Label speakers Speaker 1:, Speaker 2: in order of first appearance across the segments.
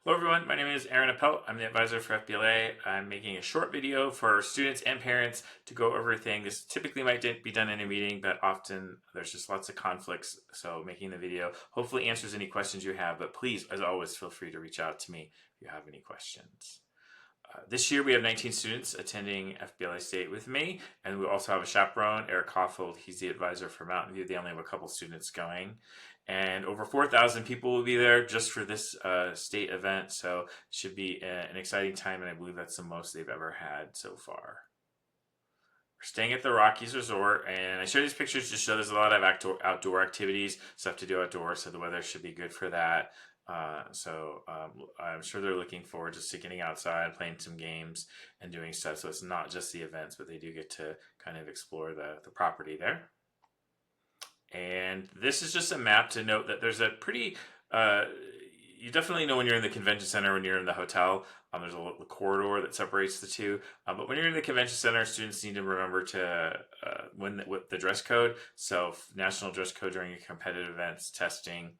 Speaker 1: Hello everyone, my name is Aaron Appel. I'm the advisor for FBLA. I'm making a short video for students and parents to go over everything. This typically might be done in a meeting, but often there's just lots of conflicts. So making the video hopefully answers any questions you have, but please, as always, feel free to reach out to me if you have any questions. This year we have 19 students attending FBLA State with me, and we also have a chaperone, Eric Hoffold. He's the advisor for Mountain View. They only have a couple students going, and over 4,000 people will be there just for this state event. So it should be an exciting time, and I believe that's the most they've ever had so far. We're staying at the Rockies Resort, and I show these pictures to show there's a lot of outdoor activities, stuff to do outdoors, so the weather should be good for that. I'm sure they're looking forward just to getting outside, playing some games, and doing stuff. So it's not just the events, but they do get to kind of explore the property there. And this is just a map to note that there's a pretty, you definitely know when you're in the convention center, when you're in the hotel, there's a little corridor that separates the two. But when you're in the convention center, students need to remember to with the dress code. So national dress code during competitive events, testing,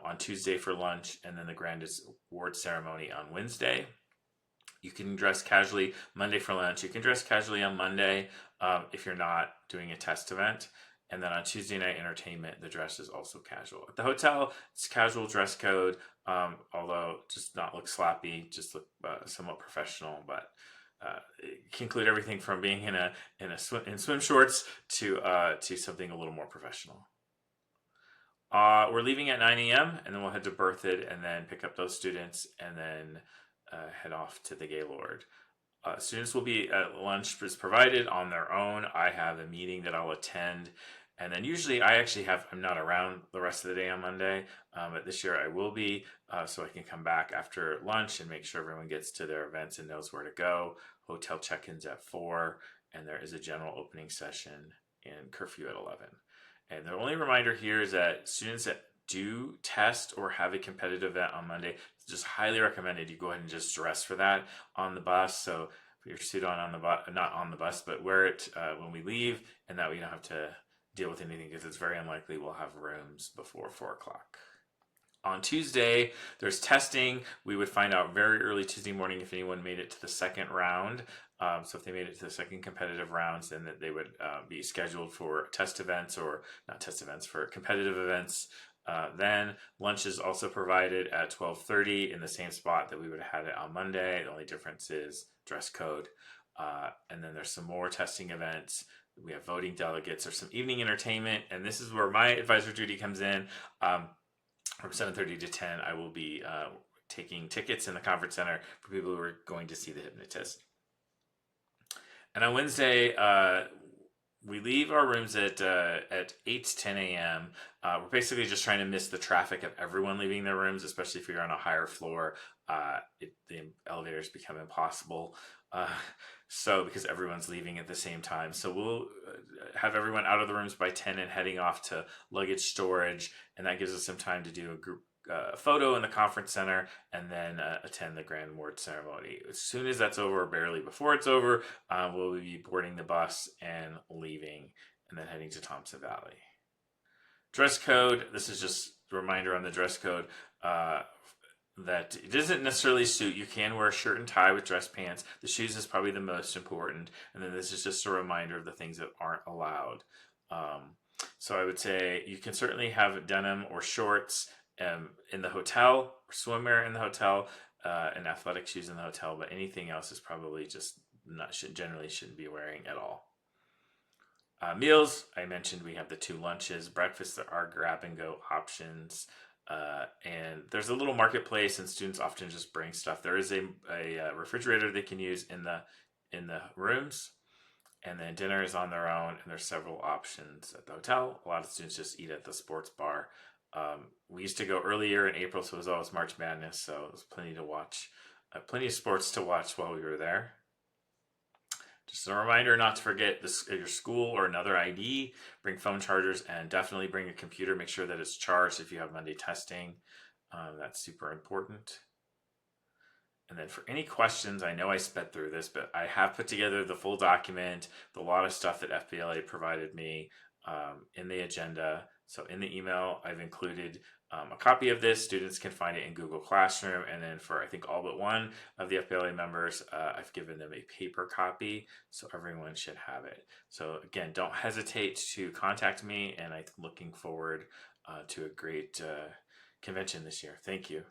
Speaker 1: on Tuesday for lunch, and then the grand award ceremony on Wednesday. You can dress casually Monday for lunch. You can dress casually on Monday if you're not doing a test event. And then on Tuesday night entertainment, the dress is also casual. At the hotel, it's casual dress code, although just not look sloppy, just look somewhat professional. But it can include everything from being in swim shorts to something a little more professional. We're leaving at 9 a.m. and then we'll head to Berthoud and then pick up those students and then head off to the Gaylord. Students will be at lunch is provided on their own. I have a meeting that I'll attend, and then usually I'm not around the rest of the day on Monday, but this year I will be, so I can come back after lunch and make sure everyone gets to their events and knows where to go. Hotel check-ins at 4, and there is a general opening session and curfew at 11. And the only reminder here is that students that do test or have a competitive event on Monday, it's just highly recommended you go ahead and just dress for that on the bus. So put your suit on the bus, not on the bus, but wear it when we leave, and that way you don't have to deal with anything because it's very unlikely we'll have rooms before 4 o'clock. On Tuesday, there's testing. We would find out very early Tuesday morning if anyone made it to the second round. So if they made it to the second competitive rounds, then they would be scheduled for test events, or not test events, for competitive events. Then lunch is also provided at 12:30 in the same spot that we would have had it on Monday. The only difference is dress code. And then there's some more testing events. We have voting delegates. There's some evening entertainment, and this is where my advisor duty comes in. From 7:30 to 10, I will be taking tickets in the conference center for people who are going to see the hypnotist. And on Wednesday, we leave our rooms at 8 to 10 a.m. We're basically just trying to miss the traffic of everyone leaving their rooms, especially if you're on a higher floor. The elevators become impossible. So because everyone's leaving at the same time. So we'll have everyone out of the rooms by 10 and heading off to luggage storage. And that gives us some time to do a group photo in the conference center and then attend the grand award ceremony. As soon as that's over, or barely before it's over, we'll be boarding the bus and leaving and then heading to Thompson Valley. Dress code. This is just a reminder on the dress code. That it doesn't necessarily suit. You can wear a shirt and tie with dress pants. The shoes is probably the most important. And then this is just a reminder of the things that aren't allowed. So I would say you can certainly have denim or shorts in the hotel, or swimwear in the hotel, and athletic shoes in the hotel. But anything else is probably just generally shouldn't be wearing at all. Meals, I mentioned we have the 2 lunches. Breakfast, there are grab and go options. And there's a little marketplace, and students often just bring stuff. There is a refrigerator they can use in the rooms, and then dinner is on their own. And there's several options at the hotel. A lot of students just eat at the sports bar. We used to go earlier in April, so it was always March Madness, so it was plenty to watch, plenty of sports to watch while we were there. Just a reminder not to forget your school or another ID. Bring phone chargers, and definitely bring a computer. Make sure that it's charged if you have Monday testing. That's super important. And then for any questions, I know I sped through this, but I have put together the full document, a lot of stuff that FBLA provided me in the agenda. So in the email, I've included a copy of this. Students can find it in Google Classroom, and then for I think all but one of the FBLA members, I've given them a paper copy, so everyone should have it. So again, don't hesitate to contact me, and I'm looking forward to a great convention this year. Thank you.